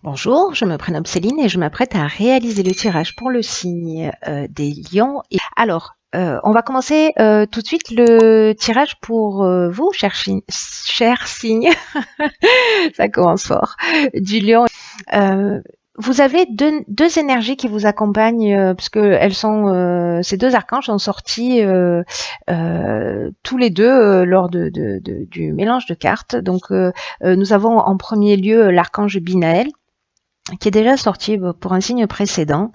Bonjour, je me prénomme Céline et je m'apprête à réaliser le tirage pour le signe des lions. On va commencer tout de suite le tirage pour vous, cher signe. Ça commence fort. Du lion. Euh, Vous avez deux énergies qui vous accompagnent parce que ces deux archanges sont sortis tous les deux lors du mélange de cartes. Nous avons en premier lieu l'archange Binaël, qui est déjà sorti pour un signe précédent.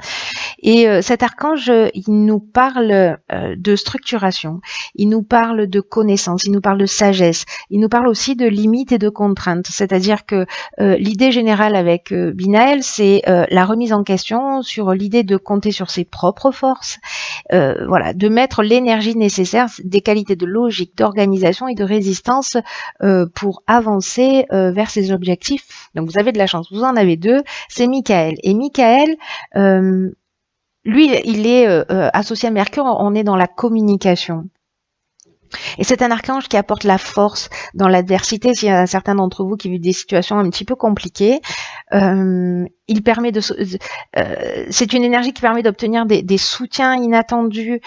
Et cet archange, il nous parle de structuration, il nous parle de connaissance, il nous parle de sagesse, il nous parle aussi de limites et de contraintes. C'est-à-dire que l'idée générale avec Binaël, c'est la remise en question sur l'idée de compter sur ses propres forces, voilà, de mettre l'énergie nécessaire, des qualités de logique, d'organisation et de résistance pour avancer vers ses objectifs. Donc vous avez de la chance, vous en avez deux, c'est Michael. Et Michael, lui, il est associé à Mercure, on est dans la communication. Et c'est un archange qui apporte la force dans l'adversité. S'il y a certains d'entre vous qui vivent des situations un petit peu compliquées, il permet c'est une énergie qui permet d'obtenir des soutiens inattendus,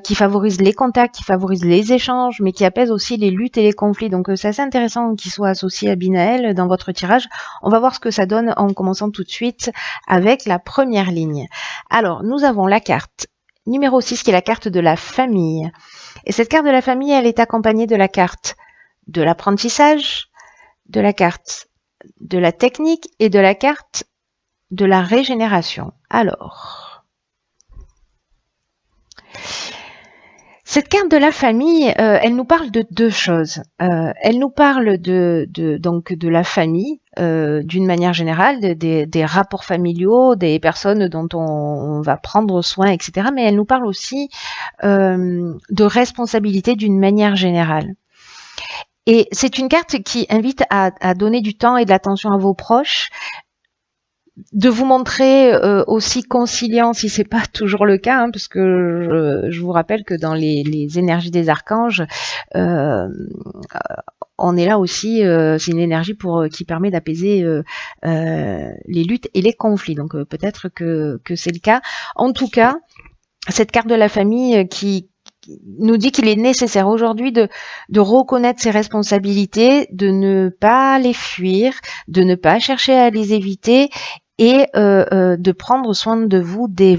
qui favorisent les contacts, qui favorisent les échanges, mais qui apaisent aussi les luttes et les conflits. Donc c'est assez intéressant qu'il soit associé à Binaël dans votre tirage. On va voir ce que ça donne en commençant tout de suite avec la première ligne. Alors, nous avons la carte numéro 6 qui est la carte de la famille. Et cette carte de la famille, elle est accompagnée de la carte de l'apprentissage, de la carte de la technique et de la carte de la régénération. Alors, cette carte de la famille, elle nous parle de deux choses. Elle nous parle donc de la famille, d'une manière générale, des rapports familiaux, des personnes dont on va prendre soin, etc. Mais elle nous parle aussi de responsabilité d'une manière générale. Et c'est une carte qui invite à donner du temps et de l'attention à vos proches, de vous montrer aussi conciliant si c'est pas toujours le cas, parce que je vous rappelle que dans les énergies des archanges, on est là aussi, c'est une énergie qui permet d'apaiser les luttes et les conflits. Donc peut-être que c'est le cas. En tout cas, cette carte de la famille qui nous dit qu'il est nécessaire aujourd'hui de reconnaître ses responsabilités, de ne pas les fuir, de ne pas chercher à les éviter et de prendre soin de vous, des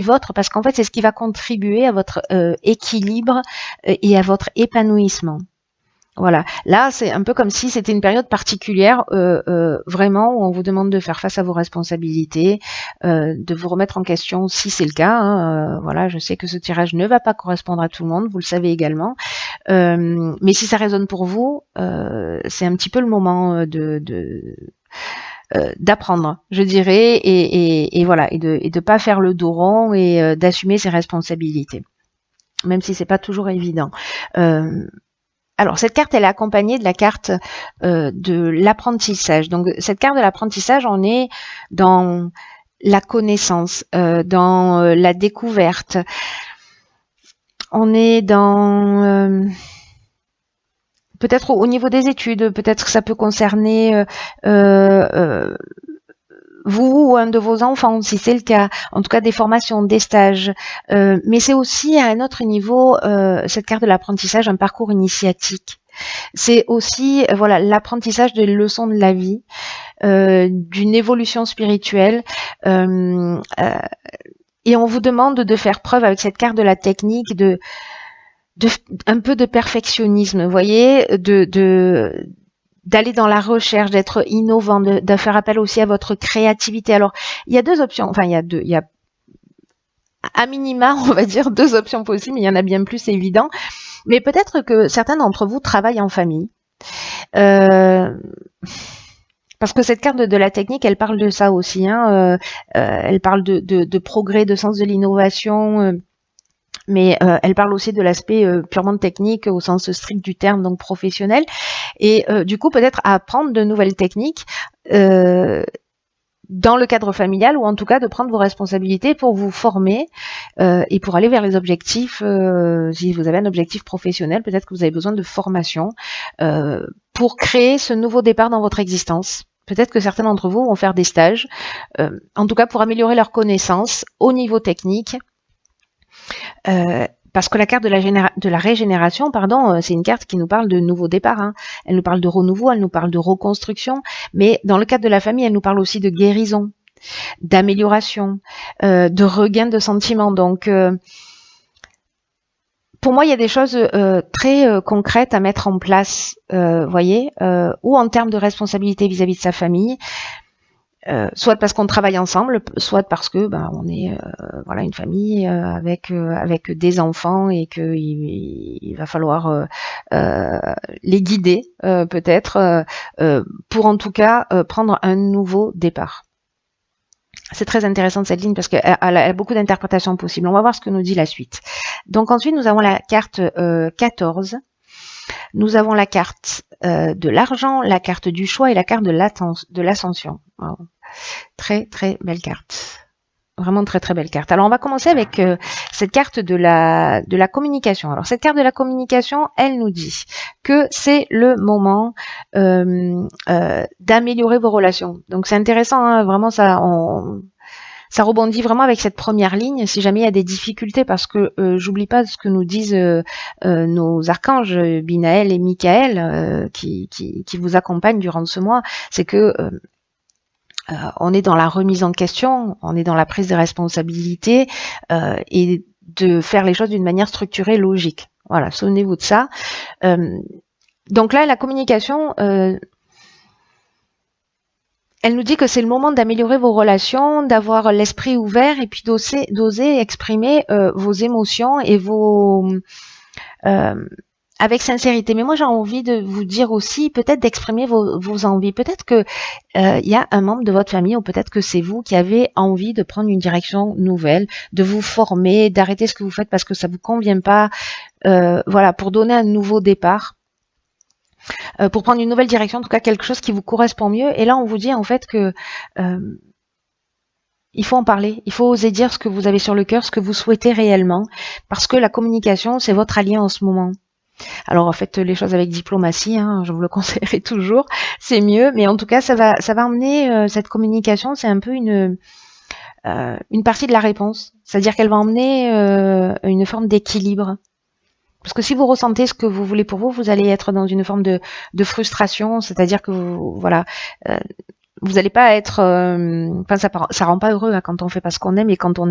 vôtres, parce qu'en fait, c'est ce qui va contribuer à votre équilibre et à votre épanouissement. Voilà, là c'est un peu comme si c'était une période particulière, vraiment, où on vous demande de faire face à vos responsabilités, de vous remettre en question si c'est le cas. Hein, voilà, je sais que ce tirage ne va pas correspondre à tout le monde, vous le savez également, mais si ça résonne pour vous, c'est un petit peu le moment d'apprendre, je dirais, et voilà, et de pas faire le dos rond et d'assumer ses responsabilités, même si c'est pas toujours évident. Alors, cette carte, elle est accompagnée de la carte de l'apprentissage. Donc, cette carte de l'apprentissage, on est dans la connaissance, dans la découverte. On est dans... peut-être au niveau des études, peut-être que ça peut concerner vous ou un de vos enfants, si c'est le cas, en tout cas des formations, des stages, mais c'est aussi à un autre niveau, cette carte de l'apprentissage, un parcours initiatique. C'est aussi voilà, l'apprentissage des leçons de la vie, d'une évolution spirituelle, et on vous demande de faire preuve avec cette carte de la technique un peu de perfectionnisme, vous voyez, d'aller dans la recherche, d'être innovant, de faire appel aussi à votre créativité. Alors, il y a deux options, enfin, il y a à minima, on va dire, deux options possibles, mais il y en a bien plus, c'est évident. Mais peut-être que certains d'entre vous travaillent en famille. Parce que cette carte de la technique, elle parle de ça aussi. Hein, elle parle de progrès, de sens de l'innovation, mais elle parle aussi de l'aspect purement technique au sens strict du terme, donc professionnel. Et du coup, peut-être apprendre de nouvelles techniques dans le cadre familial, ou en tout cas de prendre vos responsabilités pour vous former et pour aller vers les objectifs. Si vous avez un objectif professionnel, peut-être que vous avez besoin de formation pour créer ce nouveau départ dans votre existence. Peut-être que certains d'entre vous vont faire des stages, en tout cas pour améliorer leurs connaissances au niveau technique. Parce que la carte de la régénération, pardon, c'est une carte qui nous parle de nouveau départ. Hein. Elle nous parle de renouveau, elle nous parle de reconstruction, mais dans le cadre de la famille, elle nous parle aussi de guérison, d'amélioration, de regain de sentiments. Donc, pour moi, il y a des choses très concrètes à mettre en place, voyez, ou en termes de responsabilité vis-à-vis de sa famille. Soit parce qu'on travaille ensemble, soit parce que on est voilà une famille avec des enfants et que il va falloir les guider peut-être pour en tout cas prendre un nouveau départ. C'est très intéressant cette ligne parce qu'elle a beaucoup d'interprétations possibles. On va voir ce que nous dit la suite. Donc ensuite nous avons la carte 14. Nous avons la carte de l'argent, la carte du choix et la carte de l'ascension. Wow. Très très belle carte. Vraiment très très belle carte. Alors on va commencer avec cette carte de la communication. Alors cette carte de la communication, elle nous dit que c'est le moment d'améliorer vos relations. Donc c'est intéressant, hein, vraiment ça rebondit vraiment avec cette première ligne, si jamais il y a des difficultés, parce que j'oublie pas ce que nous disent nos archanges Binaël et Michael qui vous accompagnent durant ce mois, c'est que on est dans la remise en question, on est dans la prise de responsabilité et de faire les choses d'une manière structurée, logique. Voilà, souvenez-vous de ça. Donc là, la communication, elle nous dit que c'est le moment d'améliorer vos relations, d'avoir l'esprit ouvert et puis d'oser exprimer vos émotions et vos avec sincérité. Mais moi, j'ai envie de vous dire aussi, peut-être d'exprimer vos envies. Peut-être que il y a un membre de votre famille, ou peut-être que c'est vous qui avez envie de prendre une direction nouvelle, de vous former, d'arrêter ce que vous faites parce que ça vous convient pas. Voilà, pour donner un nouveau départ. Pour prendre une nouvelle direction, en tout cas quelque chose qui vous correspond mieux. Et là, on vous dit en fait que il faut en parler, il faut oser dire ce que vous avez sur le cœur, ce que vous souhaitez réellement, parce que la communication, c'est votre allié en ce moment. Alors faites les choses avec diplomatie, hein, je vous le conseillerais toujours, c'est mieux, mais en tout cas ça va emmener cette communication, c'est un peu une partie de la réponse, c'est-à-dire qu'elle va emmener une forme d'équilibre. Parce que si vous ressentez ce que vous voulez pour vous, vous allez être dans une forme de frustration, c'est-à-dire que vous n'allez pas être, ça rend pas heureux hein, quand on fait pas ce qu'on aime et quand on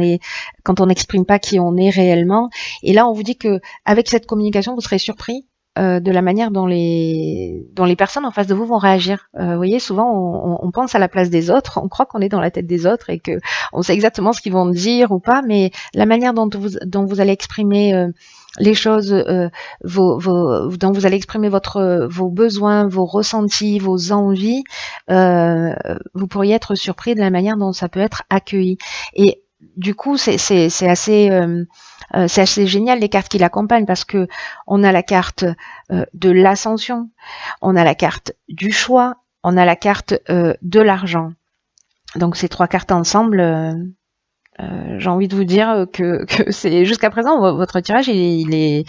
n'exprime pas qui on est réellement. Et là, on vous dit que avec cette communication, vous serez surpris de la manière dont les personnes en face de vous vont réagir. Vous voyez, souvent on pense à la place des autres, on croit qu'on est dans la tête des autres et que on sait exactement ce qu'ils vont dire ou pas, mais la manière dont vous allez exprimer les choses, dont vous allez exprimer vos besoins, vos ressentis, vos envies, vous pourriez être surpris de la manière dont ça peut être accueilli. Et du coup, c'est assez génial les cartes qui l'accompagnent parce que on a la carte de l'ascension, on a la carte du choix, on a la carte de l'argent. Donc ces trois cartes ensemble. J'ai envie de vous dire que c'est jusqu'à présent votre tirage il est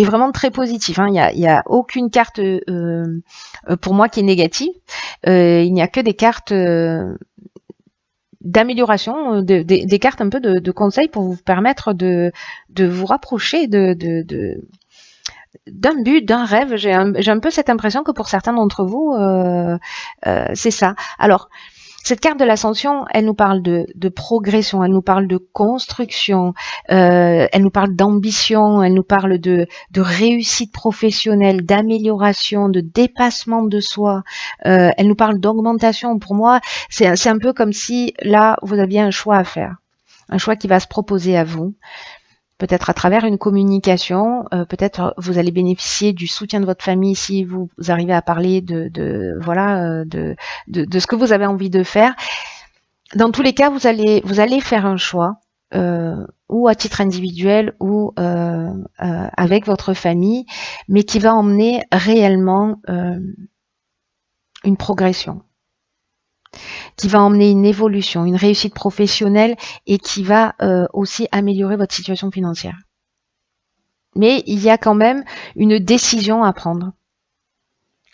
vraiment très positif. Hein. Il y a aucune carte pour moi qui est négative. Il n'y a que des cartes d'amélioration, des cartes un peu de conseils pour vous permettre de vous rapprocher d'un but, d'un rêve. J'ai un peu cette impression que pour certains d'entre vous, c'est ça. Alors. Cette carte de l'ascension, elle nous parle de progression, elle nous parle de construction, elle nous parle d'ambition, elle nous parle de réussite professionnelle, d'amélioration, de dépassement de soi, elle nous parle d'augmentation. Pour moi, c'est un peu comme si là, vous aviez un choix à faire, un choix qui va se proposer à vous. Peut-être à travers une communication, peut-être vous allez bénéficier du soutien de votre famille si vous arrivez à parler de ce que vous avez envie de faire. Dans tous les cas, vous allez faire un choix, ou à titre individuel ou avec votre famille, mais qui va emmener réellement une progression, qui va emmener une évolution, une réussite professionnelle et qui va aussi améliorer votre situation financière. Mais il y a quand même une décision à prendre.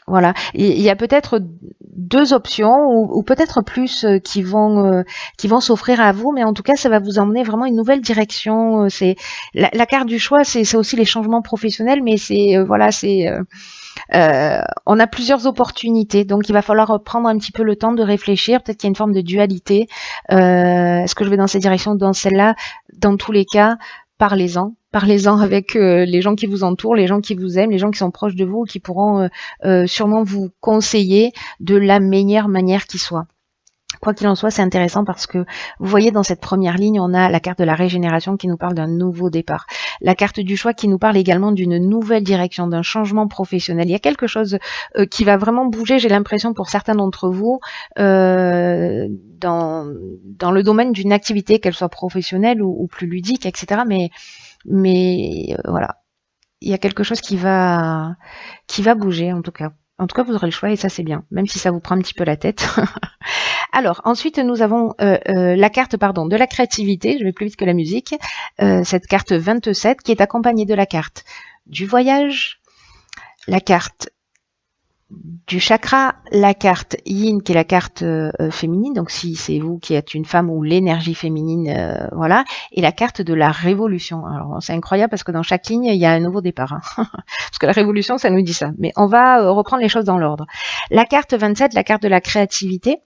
Voilà, il y a peut-être deux options ou peut-être plus qui vont s'offrir à vous, mais en tout cas, ça va vous emmener vraiment une nouvelle direction. C'est la carte du choix, c'est aussi les changements professionnels, mais c'est voilà, c'est on a plusieurs opportunités, donc il va falloir prendre un petit peu le temps de réfléchir. Peut-être qu'il y a une forme de dualité. Est-ce que je vais dans cette direction ou dans celle-là? Dans tous les cas, parlez-en. Parlez-en avec les gens qui vous entourent, les gens qui vous aiment, les gens qui sont proches de vous, qui pourront sûrement vous conseiller de la meilleure manière qui soit. Quoi qu'il en soit, c'est intéressant parce que vous voyez dans cette première ligne, on a la carte de la régénération qui nous parle d'un nouveau départ. La carte du choix qui nous parle également d'une nouvelle direction, d'un changement professionnel. Il y a quelque chose qui va vraiment bouger, j'ai l'impression pour certains d'entre vous, dans le domaine d'une activité, qu'elle soit professionnelle ou plus ludique, etc. Mais voilà, il y a quelque chose qui va bouger en tout cas. En tout cas, vous aurez le choix et ça c'est bien, même si ça vous prend un petit peu la tête. Alors, ensuite, nous avons la carte de la créativité, je vais plus vite que la musique, cette carte 27 qui est accompagnée de la carte du voyage, la carte du chakra, la carte yin qui est la carte féminine, donc si c'est vous qui êtes une femme ou l'énergie féminine, voilà, et la carte de la révolution. Alors c'est incroyable parce que dans chaque ligne il y a un nouveau départ, hein. Parce que la révolution ça nous dit ça, mais on va reprendre les choses dans l'ordre. La carte 27, la carte de la créativité,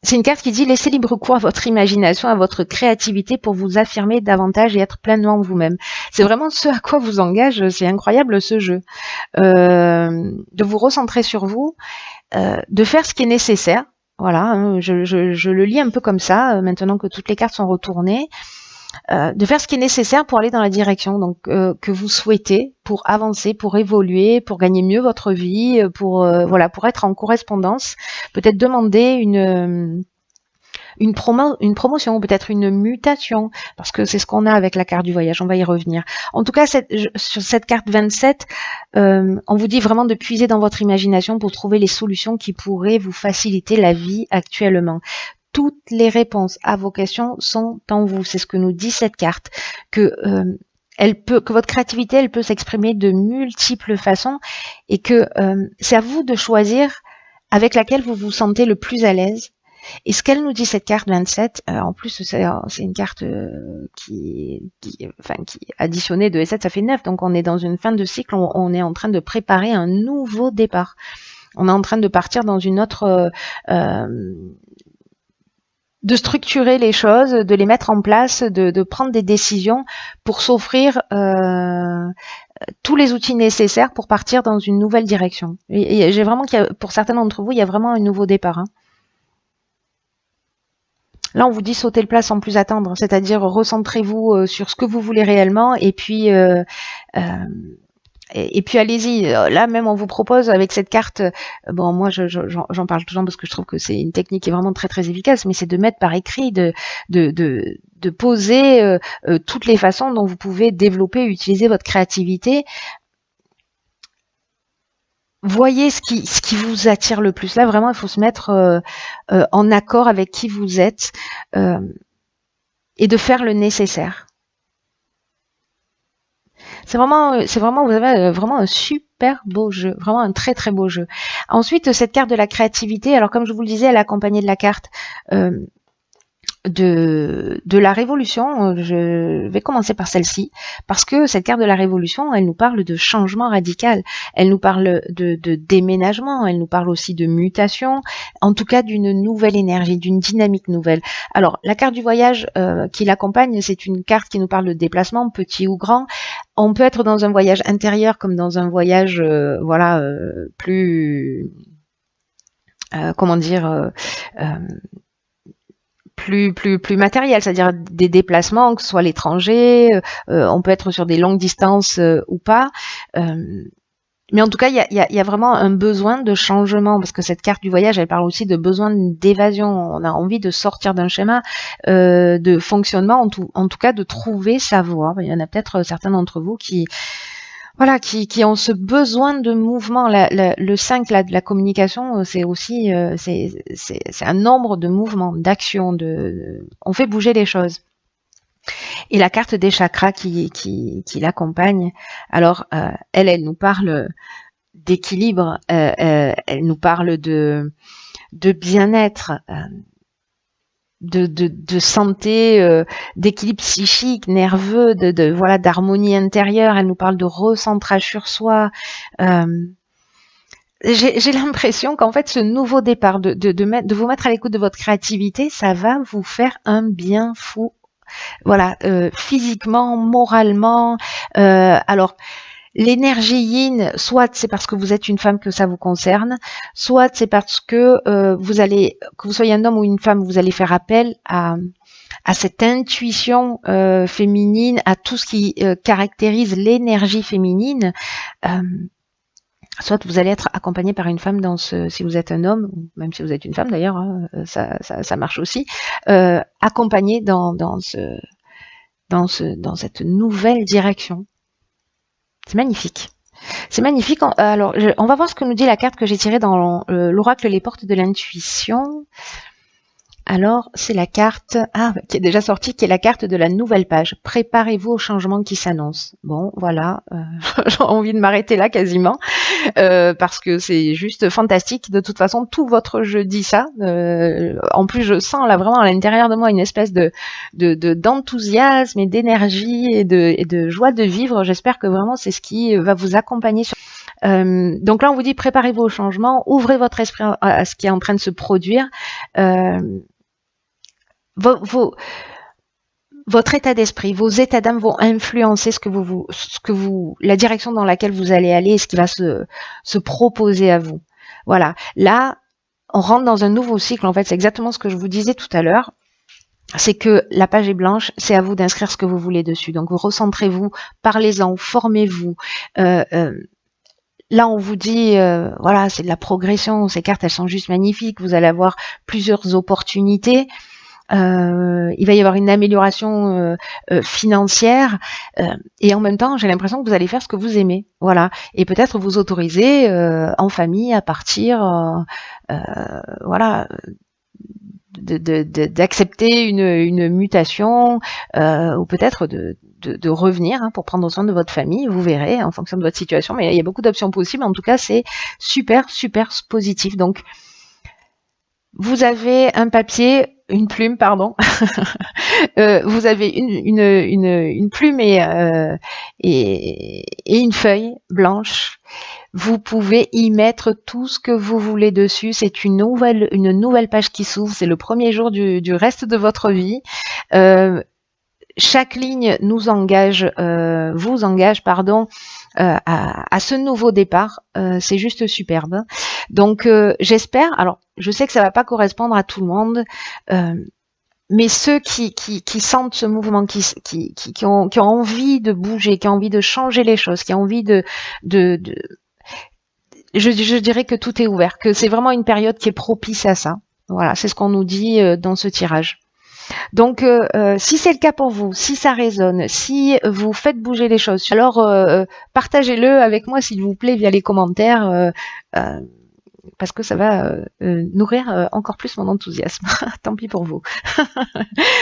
c'est une carte qui dit laissez libre cours à votre imagination, à votre créativité pour vous affirmer davantage et être pleinement vous-même. C'est vraiment ce à quoi vous engage, c'est incroyable ce jeu. De vous recentrer sur vous, de faire ce qui est nécessaire. Voilà, hein, je le lis un peu comme ça, maintenant que toutes les cartes sont retournées. De faire ce qui est nécessaire pour aller dans la direction donc que vous souhaitez, pour avancer, pour évoluer, pour gagner mieux votre vie, pour voilà, pour être en correspondance, peut-être demander une promotion, peut-être une mutation, parce que c'est ce qu'on a avec la carte du voyage, on va y revenir. En tout cas, sur cette carte 27, on vous dit vraiment de puiser dans votre imagination pour trouver les solutions qui pourraient vous faciliter la vie actuellement. Toutes les réponses à vos questions sont en vous. C'est ce que nous dit cette carte, que votre créativité, elle peut s'exprimer de multiples façons et que c'est à vous de choisir avec laquelle vous vous sentez le plus à l'aise. Et ce qu'elle nous dit, cette carte 27, en plus c'est une carte qui additionnée de 7, ça fait 9, donc on est dans une fin de cycle, on est en train de préparer un nouveau départ. On est en train de partir dans une autre... de structurer les choses, de les mettre en place, de prendre des décisions pour s'offrir tous les outils nécessaires pour partir dans une nouvelle direction. Et j'ai vraiment, pour certains d'entre vous, il y a vraiment un nouveau départ. Hein. Là, on vous dit sauter le plat sans plus attendre, c'est-à-dire recentrez-vous sur ce que vous voulez réellement et puis allez-y. Là même on vous propose avec cette carte, bon moi j'en parle toujours parce que je trouve que c'est une technique qui est vraiment très très efficace, mais c'est de mettre par écrit, de poser toutes les façons dont vous pouvez développer, utiliser votre créativité. Voyez ce qui vous attire le plus. Là vraiment il faut se mettre en accord avec qui vous êtes et de faire le nécessaire. C'est vraiment, vous avez vraiment un super beau jeu, vraiment un très très beau jeu. Ensuite, cette carte de la créativité, alors comme je vous le disais, elle est accompagnée de la carte de la révolution. Je vais commencer par celle-ci, parce que cette carte de la révolution, elle nous parle de changement radical, elle nous parle de déménagement, elle nous parle aussi de mutation, en tout cas d'une nouvelle énergie, d'une dynamique nouvelle. Alors, la carte du voyage qui l'accompagne, c'est une carte qui nous parle de déplacement, petit ou grand. On peut être dans un voyage intérieur comme dans un voyage, plus, comment dire, plus matériel, c'est-à-dire des déplacements, que ce soit à l'étranger, on peut être sur des longues distances ou pas. Mais en tout cas, il y a vraiment un besoin de changement, parce que cette carte du voyage, elle parle aussi de besoin d'évasion. On a envie de sortir d'un schéma de fonctionnement, en tout cas de trouver sa voie. Il y en a peut-être certains d'entre vous qui ont ce besoin de mouvement. Le 5 de la communication, c'est aussi c'est un nombre de mouvements, d'actions, on fait bouger les choses. Et la carte des chakras qui l'accompagne, alors elle nous parle d'équilibre, elle nous parle de bien-être, de santé, d'équilibre psychique, nerveux, voilà, d'harmonie intérieure. Elle nous parle de recentrage sur soi. J'ai l'impression qu'en fait, ce nouveau départ, de vous mettre à l'écoute de votre créativité, ça va vous faire un bien fou. Voilà, physiquement, moralement. Alors, l'énergie yin, soit c'est parce que vous êtes une femme que ça vous concerne, soit c'est parce que que vous soyez un homme ou une femme, vous allez faire appel à cette intuition féminine, à tout ce qui caractérise l'énergie féminine. Soit vous allez être accompagné par une femme si vous êtes un homme, ou même si vous êtes une femme d'ailleurs, hein, ça marche aussi, accompagné dans cette nouvelle direction. C'est magnifique. C'est magnifique. Alors, on va voir ce que nous dit la carte que j'ai tirée dans l'oracle Les Portes de l'Intuition. Alors, c'est la carte qui est déjà sortie, qui est la carte de la nouvelle page. Préparez-vous au changement qui s'annonce. Bon, voilà, j'ai envie de m'arrêter là quasiment, parce que c'est juste fantastique. De toute façon, tout votre jeu dit ça. En plus, je sens là vraiment à l'intérieur de moi une espèce d'enthousiasme et d'énergie et de joie de vivre. J'espère que vraiment c'est ce qui va vous accompagner. Donc là, on vous dit préparez-vous au changement, ouvrez votre esprit à ce qui est en train de se produire. Votre état d'esprit, vos états d'âme vont influencer la direction dans laquelle vous allez aller et ce qui va se proposer à vous. Voilà. Là, on rentre dans un nouveau cycle. En fait, c'est exactement ce que je vous disais tout à l'heure. C'est que la page est blanche, c'est à vous d'inscrire ce que vous voulez dessus. Donc, vous recentrez-vous, parlez-en, formez-vous. Là, on vous dit, voilà, c'est de la progression. Ces cartes, elles sont juste magnifiques. Vous allez avoir plusieurs opportunités. Il va y avoir une amélioration financière et en même temps j'ai l'impression que vous allez faire ce que vous aimez, voilà, et peut-être vous autoriser en famille à partir voilà, d'accepter une mutation ou peut-être de revenir pour prendre soin de votre famille. Vous verrez en fonction de votre situation, mais il y a beaucoup d'options possibles. En tout cas, c'est super positif. Donc vous avez un papier, une plume, pardon. Vous avez une plume et une feuille blanche. Vous pouvez y mettre tout ce que vous voulez dessus. C'est une nouvelle page qui s'ouvre. C'est le premier jour du reste de votre vie. Chaque ligne vous engage, à ce nouveau départ. C'est juste superbe. Donc j'espère, alors je sais que ça va pas correspondre à tout le monde, mais ceux qui sentent ce mouvement, qui ont envie de bouger, qui ont envie de changer les choses, qui ont envie je dirais que tout est ouvert, que c'est vraiment une période qui est propice à ça. Voilà, c'est ce qu'on nous dit dans ce tirage. Donc, si c'est le cas pour vous, si ça résonne, si vous faites bouger les choses, alors partagez-le avec moi s'il vous plaît via les commentaires, parce que ça va nourrir encore plus mon enthousiasme. Tant pis pour vous.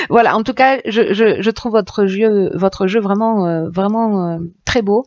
Voilà, en tout cas, je trouve votre jeu vraiment très beau.